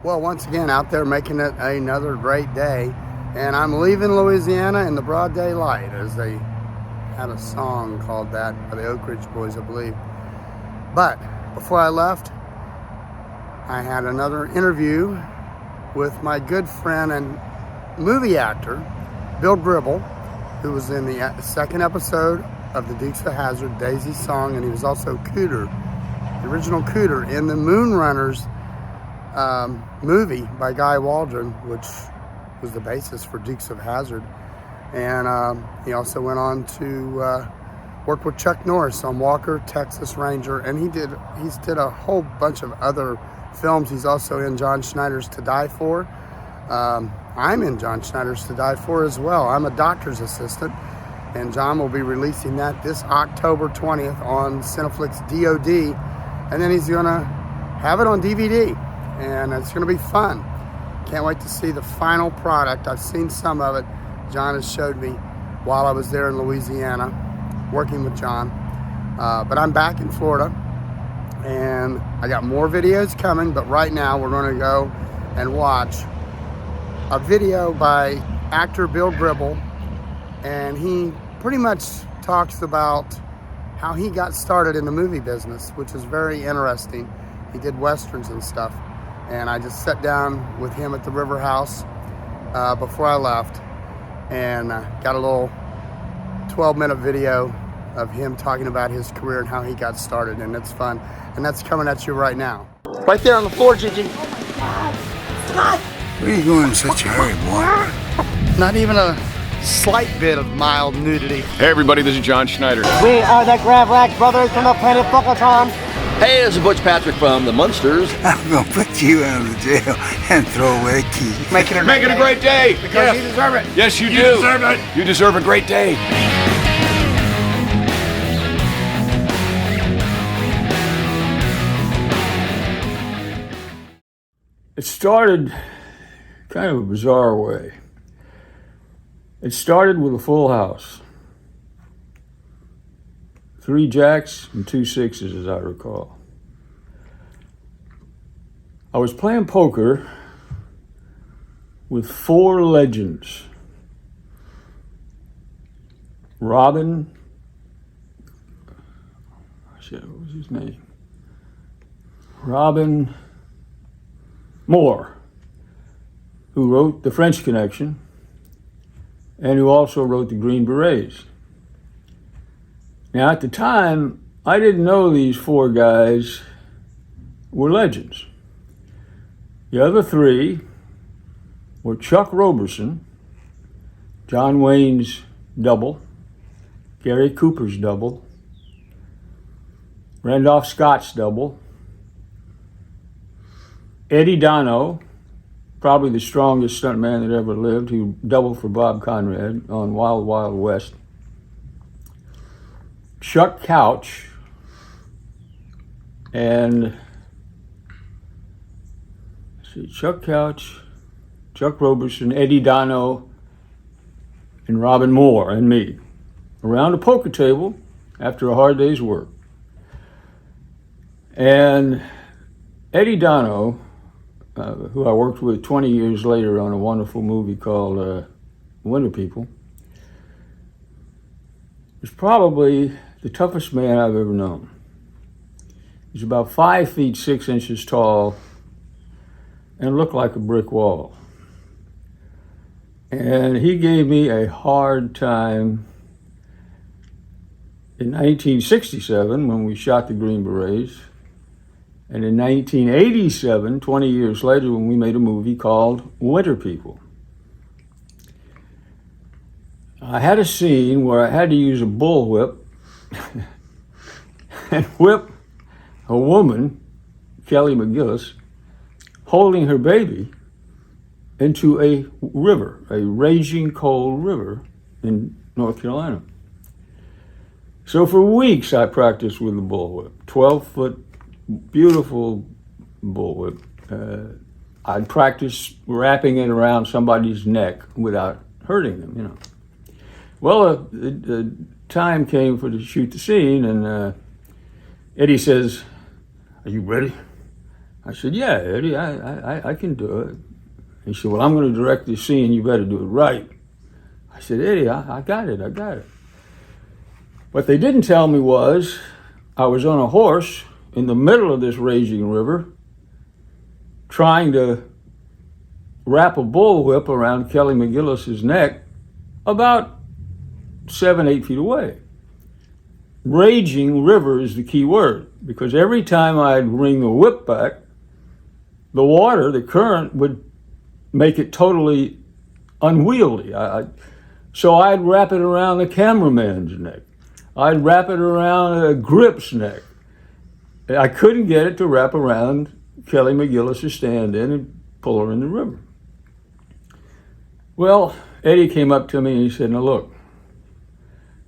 Well, once again, out there making it another great day. And I'm leaving Louisiana in the broad daylight, as they had a song called that by the Oak Ridge Boys, I believe. But before I left, I had another interview with my good friend and movie actor, Bill Gribble, who was in the second episode of the Dukes of Hazzard, Daisy's Song, and he was also Cooter, the original Cooter, in the Moonrunners movie by Guy Waldron, which was the basis for Dukes of Hazzard. And he also went on to work with Chuck Norris on Walker, Texas Ranger, and he's did a whole bunch of other films. He's also in John Schneider's To Die For. I'm in John Schneider's To Die For as well. I'm a doctor's assistant, and John will be releasing that this October 20th on Cineflix DOD, and then he's gonna have it on DVD, and it's gonna be fun. Can't wait to see the final product. I've seen some of it. John has showed me while I was there in Louisiana working with John, but I'm back in Florida, and I got more videos coming, but right now we're gonna go and watch a video by actor Bill Gribble, and he pretty much talks about how he got started in the movie business, which is very interesting. He did westerns and stuff, and I just sat down with him at the River House before I left, and got a little 12-minute video of him talking about his career and how he got started, and it's fun, and that's coming at you right now. Right there on the floor, Gigi. Scott! Where are you going in such a hurry, boy? Not even a slight bit of mild nudity. Hey everybody, this is John Schneider. We are the Gravlax Brothers from the planet Fuckleton. Hey, this is Butch Patrick from the Munsters. I'm gonna put you out of the jail and throw away the key. Making a great day. Because you deserve it. Yes, you do. You deserve it. You deserve a great day. It started kind of a bizarre way. It started with a full house. 3 jacks and 2 sixes, as I recall. I was playing poker with 4 legends. Robin, what was his name? Robin Moore, who wrote The French Connection and who also wrote The Green Berets. Now, at the time, I didn't know these 4 guys were legends. The other 3 were Chuck Roberson, John Wayne's double, Gary Cooper's double, Randolph Scott's double, Eddie Dono, probably the strongest stuntman that ever lived, who doubled for Bob Conrad on Wild Wild West. Chuck Couch, and Chuck Couch, Chuck Roberson, Eddie Dono, and Robin Moore, and me, around a poker table after a hard day's work. And Eddie Dono, who I worked with 20 years later on a wonderful movie called Winter People, was probably the toughest man I've ever known. He's about 5 feet 6 inches tall and looked like a brick wall. And he gave me a hard time in 1967 when we shot The Green Berets, and in 1987, 20 years later, when we made a movie called Winter People. I had a scene where I had to use a bullwhip and whip a woman, Kelly McGillis, holding her baby into a river, a raging cold river in North Carolina. So for weeks I practiced with the bullwhip, 12-foot beautiful bullwhip. I'd practice wrapping it around somebody's neck without hurting them, you know. Well, the time came to shoot the scene, and Eddie says, "Are you ready?" I said, yeah, Eddie, I can do it. He said, well, I'm going to direct the scene. You better do it right. I said, Eddie, I got it. What they didn't tell me was I was on a horse in the middle of this raging river trying to wrap a bullwhip around Kelly McGillis's neck about 7-8 feet away. Raging river is the key word, because every time I'd bring the whip back, the water, the current, would make it totally unwieldy. So I'd wrap it around the cameraman's neck. I'd wrap it around a grip's neck. I couldn't get it to wrap around Kelly McGillis' stand-in and pull her in the river. Well, Eddie came up to me and he said, now look,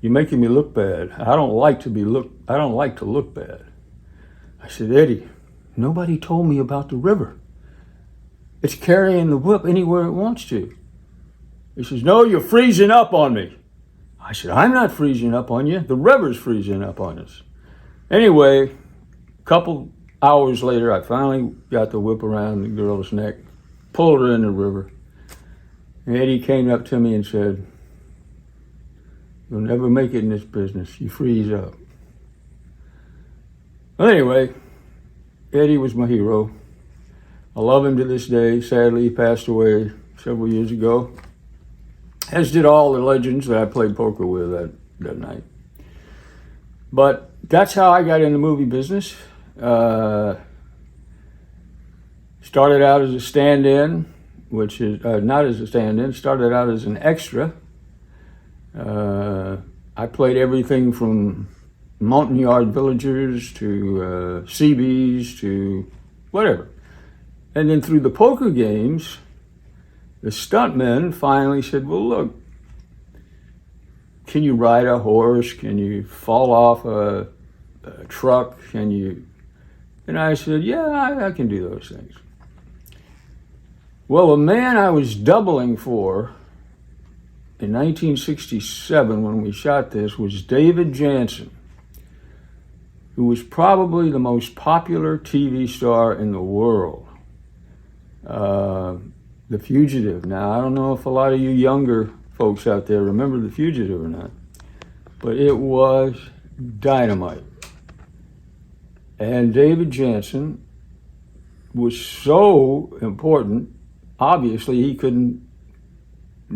you're making me look bad. I don't like to look bad. I said, Eddie, nobody told me about the river. It's carrying the whip anywhere it wants to. He says, no, you're freezing up on me. I said, I'm not freezing up on you. The river's freezing up on us. Anyway, a couple hours later, I finally got the whip around the girl's neck, pulled her in the river. And Eddie came up to me and said, you'll never make it in this business. You freeze up. Well, anyway, Eddie was my hero. I love him to this day. Sadly, he passed away several years ago, as did all the legends that I played poker with that night. But that's how I got in the movie business. Started out as a stand-in, which is not as a stand-in, started out as an extra. I played everything from Mountain Yard Villagers to CBs to whatever. And then through the poker games, the stuntmen finally said, well, look, can you ride a horse? Can you fall off a truck? Can you? And I said, yeah, I can do those things. Well, the man I was doubling for in 1967 when we shot this was David Jansen, who was probably the most popular TV star in the world. The Fugitive. Now, I don't know if a lot of you younger folks out there remember The Fugitive or not, but it was dynamite. And David Jansen was so important, obviously he couldn't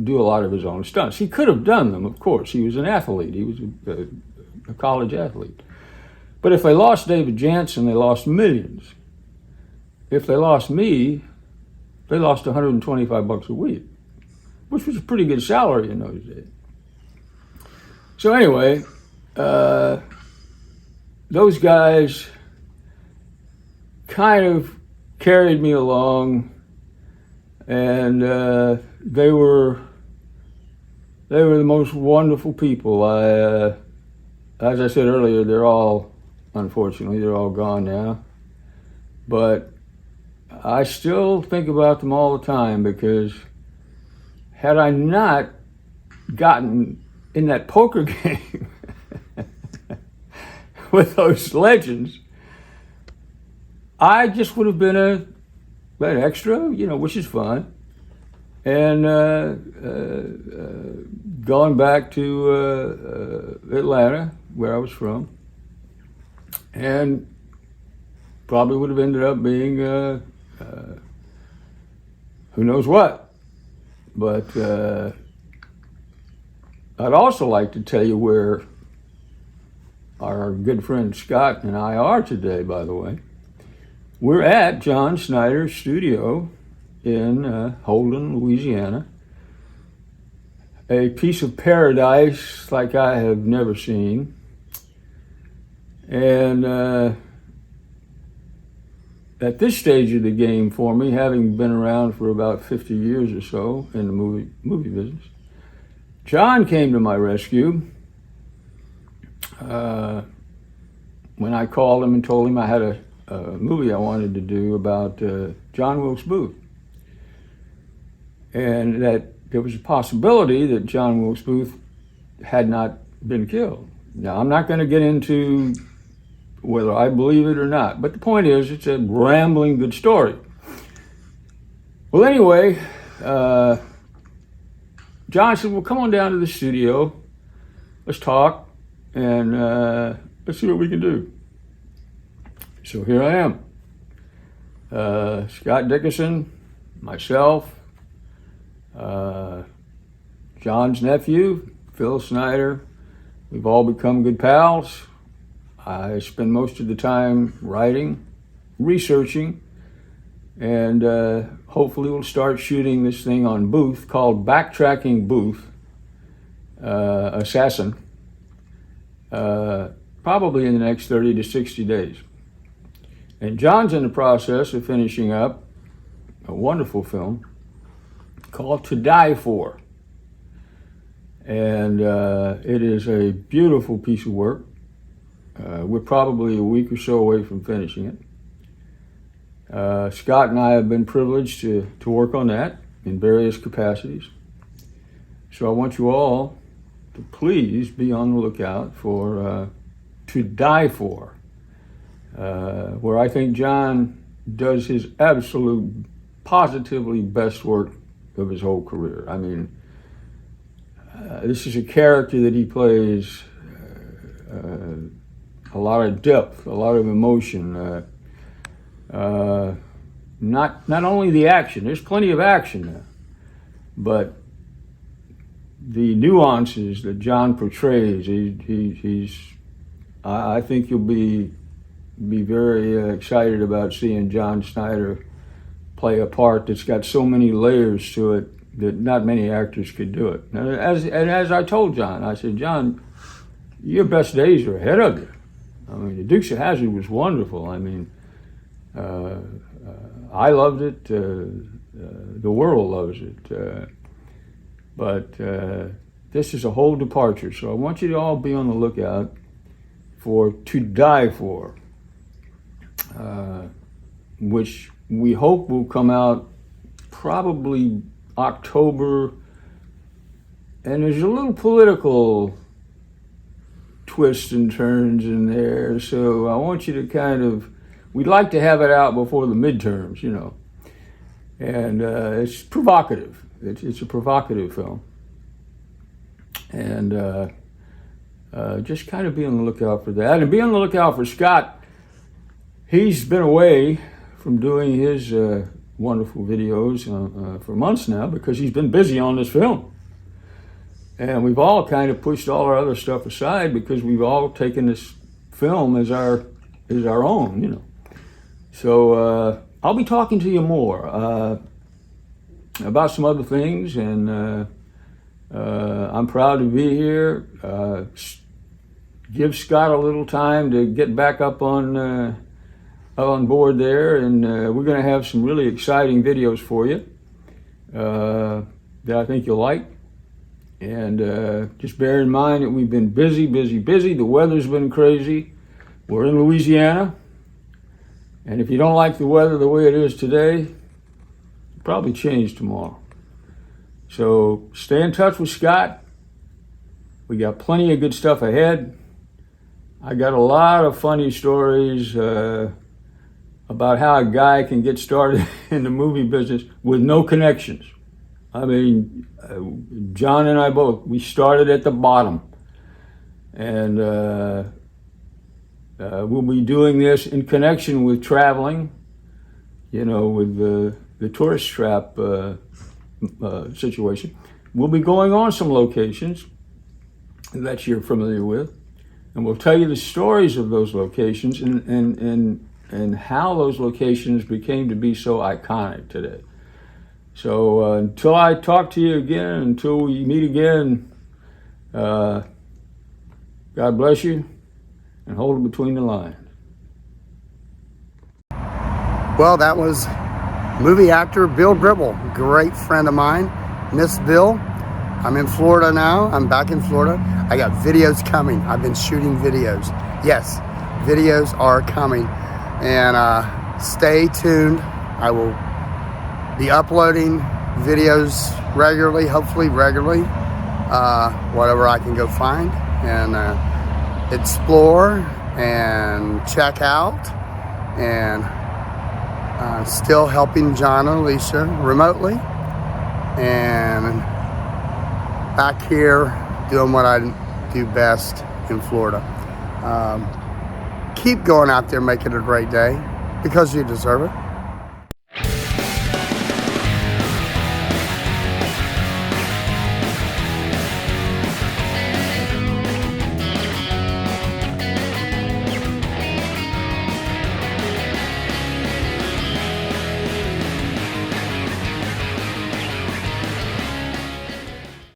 do a lot of his own stunts. He could have done them, of course. He was an athlete. He was a college athlete. But if they lost David Jansen, they lost millions. If they lost me, they lost $125 a week, which was a pretty good salary in those days. So anyway, those guys kind of carried me along, and they were the most wonderful people. As I said earlier, unfortunately, they're all gone now. But I still think about them all the time, because had I not gotten in that poker game with those legends, I just would have been an extra, which is fun, and gone back to Atlanta, where I was from, and probably would have ended up being who knows what. But I'd also like to tell you where our good friend Scott and I are today, by the way. We're at John Snyder's studio in Holden, Louisiana. A piece of paradise like I have never seen. And at this stage of the game for me, having been around for about 50 years or so in the movie business, John came to my rescue when I called him and told him I had a movie I wanted to do about John Wilkes Booth, and that there was a possibility that John Wilkes Booth had not been killed. Now, I'm not going to get into whether I believe it or not. But the point is, it's a rambling good story. Well, anyway, John said, well, come on down to the studio. Let's talk, and let's see what we can do. So here I am. Scott Dickinson, myself, John's nephew, Phil Snyder. We've all become good pals. I spend most of the time writing, researching, and hopefully we'll start shooting this thing on Booth called Backtracking Booth Assassin, probably in the next 30 to 60 days. And John's in the process of finishing up a wonderful film called To Die For. And it is a beautiful piece of work. We're probably a week or so away from finishing it. Scott and I have been privileged to work on that in various capacities. So I want you all to please be on the lookout for To Die For, where I think John does his absolute, positively best work of his whole career. I mean, this is a character that he plays a lot of depth, a lot of emotion. Not only the action, there's plenty of action there, but the nuances that John portrays, I think you'll be very excited about seeing John Snyder play a part that's got so many layers to it that not many actors could do it. And as I told John, I said, John, your best days are ahead of you. I mean, the Dukes of Hazzard was wonderful. I mean, I loved it. The world loves it. But this is a whole departure. So I want you to all be on the lookout for To Die For, which we hope will come out probably October. And there's a little political twists and turns in there. So I want you to we'd like to have it out before the midterms, you know. And it's provocative. It's a provocative film. And just kind of be on the lookout for that. And be on the lookout for Scott. He's been away from doing his wonderful videos for months now because he's been busy on this film. And we've all kind of pushed all our other stuff aside because we've all taken this film as our own, you know. So I'll be talking to you more about some other things, and I'm proud to be here. Give Scott a little time to get back up on board there, and we're going to have some really exciting videos for you that I think you'll like. And just bear in mind that we've been busy. The weather's been crazy. We're in Louisiana. And if you don't like the weather the way it is today, it'll probably change tomorrow. So stay in touch with Scott. We got plenty of good stuff ahead. I got a lot of funny stories about how a guy can get started in the movie business with no connections. I mean, John and I both, we started at the bottom. And we'll be doing this in connection with traveling, you know, with the tourist trap situation. We'll be going on some locations that you're familiar with, and we'll tell you the stories of those locations and how those locations became to be so iconic today. So until I talk to you again, until we meet again, God bless you, and hold it between the lines. Well, that was movie actor Bill Gribble, great friend of mine. Miss Bill. I'm in Florida now. I'm back in Florida. I got videos coming. I've been shooting videos. Yes, videos are coming. And stay tuned. I will be uploading videos regularly, hopefully regularly, whatever I can go find and explore and check out, and still helping John and Alicia remotely, and back here doing what I do best in Florida. Keep going out there, making it a great day, because you deserve it.